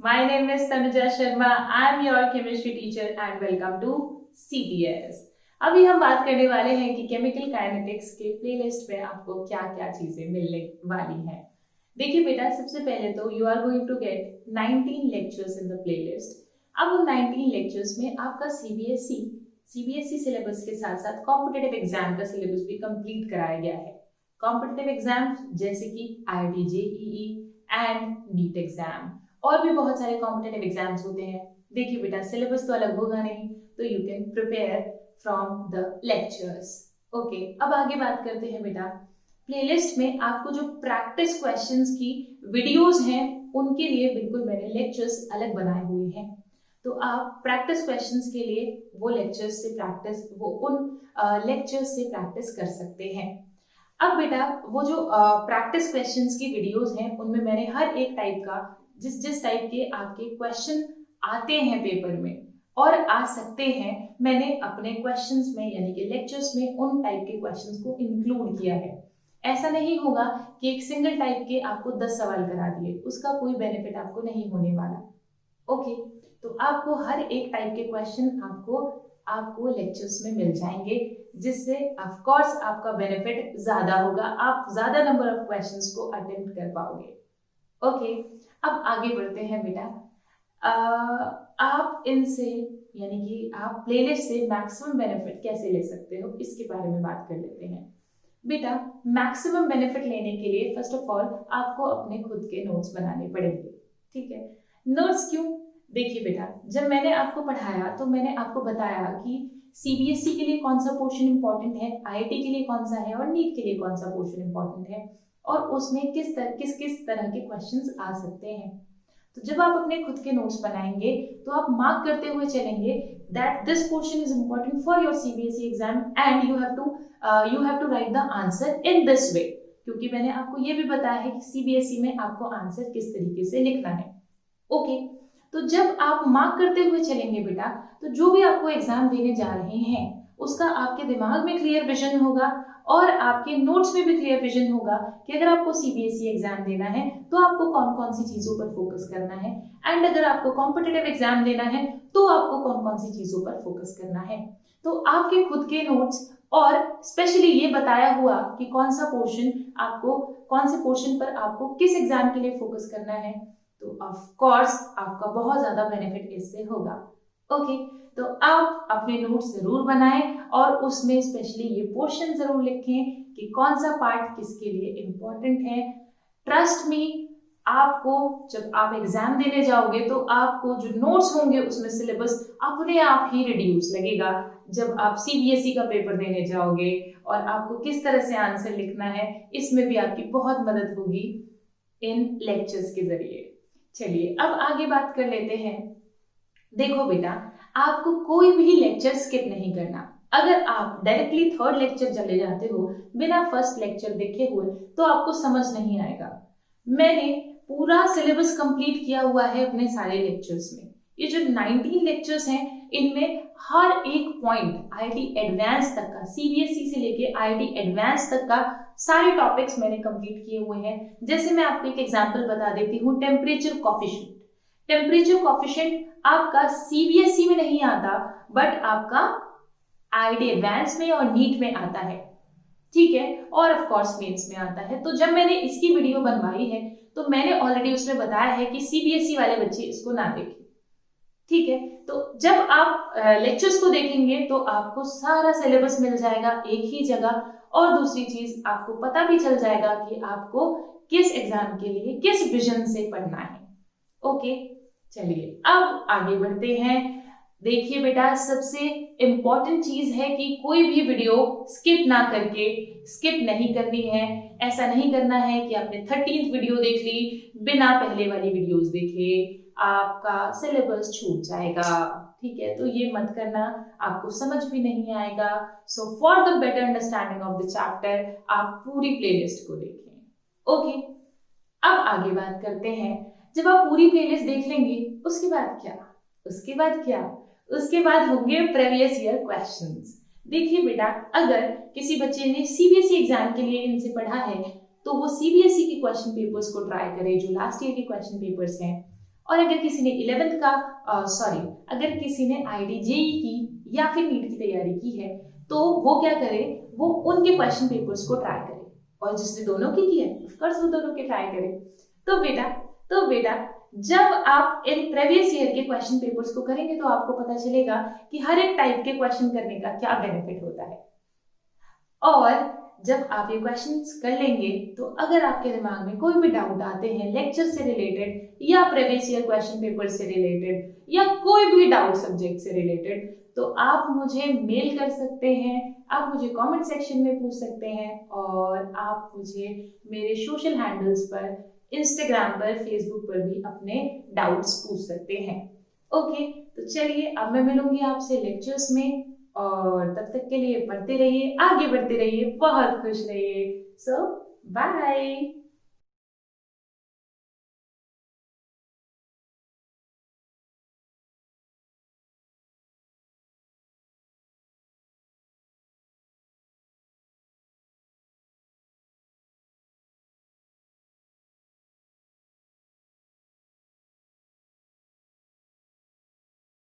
My name is Tanuja Sharma. I am your chemistry teacher and welcome to CPS. अभी हम बात करने वाले हैं कि केमिकल काइनेटिक्स के प्लेलिस्ट में आपको क्या क्या चीजें मिलने वाली हैं। देखिए बेटा, सबसे पहले तो you are going to get 19 lectures in the playlist. अब उन 19 लेक्चर्स में आपका सीबीएसई सिलेबस के साथ साथ कॉम्पिटिटिव एग्जाम का सिलेबस भी कंप्लीट कराया गया है। कॉम्पिटिटिव एग्जाम जैसे कि IIT JEE and NEET exam और भी बहुत सारे कॉम्पिटिटिव एग्जाम्स होते हैं। देखिए बेटा, सिलेबस तो अलग होगा नहीं, तो you can prepare from the lectures. Okay, अब आगे बात करते हैं बेटा। प्लेलिस्ट में आपको जो प्रैक्टिस क्वेश्चंस की वीडियोस हैं उनके लिए बिल्कुल मैंने लेक्चर्स अलग बनाए हुए हैं। तो आप प्रैक्टिस क्वेश्चंस के लिए उन लेक्चर्स से प्रैक्टिस कर सकते हैं। अब बेटा, वो जो प्रैक्टिस क्वेश्चंस की वीडियोस हैं उनमें मैंने हर एक टाइप का जिस टाइप के आपके क्वेश्चन आते हैं पेपर में और आ सकते हैं, मैंने अपने क्वेश्चंस में यानी कि लेक्चर्स में उन टाइप के क्वेश्चंस को इंक्लूड किया है। ऐसा नहीं होगा कि एक सिंगल टाइप के आपको 10 सवाल करा दिए, उसका कोई बेनिफिट आपको नहीं होने वाला। ओके, तो आपको हर एक टाइप के क्वेश्चन आपको लेक्चर्स में मिल जाएंगे, जिससे ऑफ कोर्स आपका बेनिफिट ज्यादा होगा, आप ज्यादा नंबर ऑफ क्वेश्चंस को अटेम्प्ट कर पाओगे। ओके, अब आगे बढ़ते हैं बेटा। आप इनसे यानी कि आप प्लेलिस्ट से मैक्सिमम बेनिफिट कैसे ले सकते हो, इसके बारे में बात कर लेते हैं। बेटा, मैक्सिमम बेनिफिट लेने के लिए फर्स्ट ऑफ ऑल आपको अपने खुद के नोट्स बनाने पड़ेंगे। ठीक है, नोट्स क्यों? देखिए बेटा, जब मैंने आपको पढ़ाया तो मैंने आपको बताया कि सीबीएसई के लिए कौन सा पोर्शन इंपॉर्टेंट है, आईआईटी के लिए कौन सा है और नीट के लिए कौन सा पोर्शन इंपॉर्टेंट है और उसमें किस तरह के क्वेश्चंस आ सकते हैं। तो जब आप अपने खुद के नोट्स बनाएंगे तो आप मार्क करते हुए चलेंगे that this portion is important for your CBSE exam and you have to write the answer in this way, क्योंकि मैंने आपको ये भी बताया है कि सीबीएसई में आपको आंसर किस तरीके से लिखना है। ओके, तो जब आप मार्क करते हुए चलेंगे बेटा, तो जो भी आपको एग्जाम देने जा रहे हैं उसका आपके दिमाग में क्लियर विजन होगा और आपके नोट्स में भी क्लियर विजन होगा कि अगर आपको सीबीएसई एग्जाम देना है तो आपको कौन कौन सी चीजों पर फोकस करना है एंड अगर आपको कॉम्पिटिटिव एग्जाम देना है तो आपको कौन कौन सी चीजों पर फोकस करना है। तो आपके खुद के नोट्स और स्पेशली ये बताया हुआ कि कौन से पोर्शन पर आपको किस एग्जाम के लिए फोकस करना है, तो ऑफ कोर्स आपका बहुत ज्यादा बेनिफिट इससे होगा। ओके, तो आप अपने नोट्स जरूर बनाएं और उसमें स्पेशली ये पोर्शन जरूर लिखें कि कौन सा पार्ट किसके लिए इम्पोर्टेंट है। ट्रस्ट मी, आपको जब आप एग्जाम देने जाओगे तो आपको जो नोट्स होंगे उसमें सिलेबस अपने आप ही रिड्यूस लगेगा जब आप सीबीएसई का पेपर देने जाओगे और आपको किस तरह से आंसर लिखना है, इसमें भी आपकी बहुत मदद होगी इन लेक्चर्स के जरिए। चलिए अब आगे बात कर लेते हैं। देखो बेटा, आपको कोई भी लेक्चर स्किप नहीं करना। अगर आप डायरेक्टली थर्ड लेक्चर चले जाते हो बिना फर्स्ट लेक्चर देखे हुए तो आपको समझ नहीं आएगा। मैंने पूरा सिलेबस कंप्लीट किया हुआ है अपने सारे लेक्चर्स में। ये जो 19 लेक्चर्स हैं इनमें हर एक पॉइंट IIT एडवांस तक का, सीबीएसई से लेके IIT एडवांस तक का सारे टॉपिक्स मैंने कंप्लीट किए हुए हैं। जैसे मैं आपको एक एग्जांपल बता देती हूँ, टेम्परेचर कॉफिशिएंट आपका सीबीएसई में नहीं आता बट आपका IIT एडवांस में और नीट में आता है। ठीक है, और ऑफ कोर्स मेंस में आता है। तो जब मैंने इसकी वीडियो बनवाई है तो मैंने ऑलरेडी उसमें बताया है कि सीबीएसई वाले बच्चे इसको ना देखें। ठीक है, तो जब आप लेक्चर्स को देखेंगे तो आपको सारा सिलेबस मिल जाएगा एक ही जगह और दूसरी चीज आपको पता भी चल जाएगा कि आपको किस एग्जाम के लिए किस विजन से पढ़ना है। ओके, चलिए अब आगे बढ़ते हैं। देखिए बेटा, सबसे इम्पॉर्टेंट चीज है कि कोई भी वीडियो स्किप नहीं करनी है। ऐसा नहीं करना है कि आपने 13th वीडियो देख ली बिना पहले वाली वीडियोस देखे, आपका सिलेबस छूट जाएगा। ठीक है, तो ये मत करना, आपको समझ भी नहीं आएगा। So for the better understanding of the chapter आप पूरी प्लेलिस्ट को देखें। ओके, अब आगे बात करते हैं। जब आप पूरी प्लेलिस्ट देख लेंगे उसके बाद होंगे प्रीवियस ईयर क्वेश्चंस। देखिए बेटा, अगर किसी बच्चे ने सीबीएसई एग्जाम के लिए इनसे पढ़ा है तो वो सीबीएसई के क्वेश्चन पेपर्स को ट्राई करे जो लास्ट ईयर के क्वेश्चन पेपर्स हैं और अगर किसी ने 11th का अगर किसी ने आईआईटी जेईई की या फिर नीट की तैयारी की है तो वो क्या करे, वो उनके क्वेश्चन पेपर्स को ट्राई करे, और जिसने दोनों की है ऑफ कोर्स वो दोनों के ट्राई करे। तो बेटा जब आप इन प्रीवियस ईयर के क्वेश्चन पेपर्स को करेंगे तो आपको पता चलेगा कि हर एक टाइप के क्वेश्चन करने का क्या बेनिफिट होता है। और जब आप ये क्वेश्चंस कर लेंगे तो अगर आपके दिमाग में कोई भी डाउट आते हैं लेक्चर से रिलेटेड या प्रीवियस ईयर क्वेश्चन पेपर से रिलेटेड या कोई भी डाउट सब्जेक्ट से रिलेटेड, तो आप मुझे मेल कर सकते हैं, आप मुझे कमेंट सेक्शन में पूछ सकते हैं, और आप मुझे मेरे सोशल हैंडल्स पर, इंस्टाग्राम पर, फेसबुक पर भी अपने डाउट्स पूछ सकते हैं। ओके, तो चलिए अब मैं मिलूंगी आपसे लेक्चर्स में, और तब तक के लिए पढ़ते रहिए, आगे बढ़ते रहिए, बहुत खुश रहिए। सो बाय।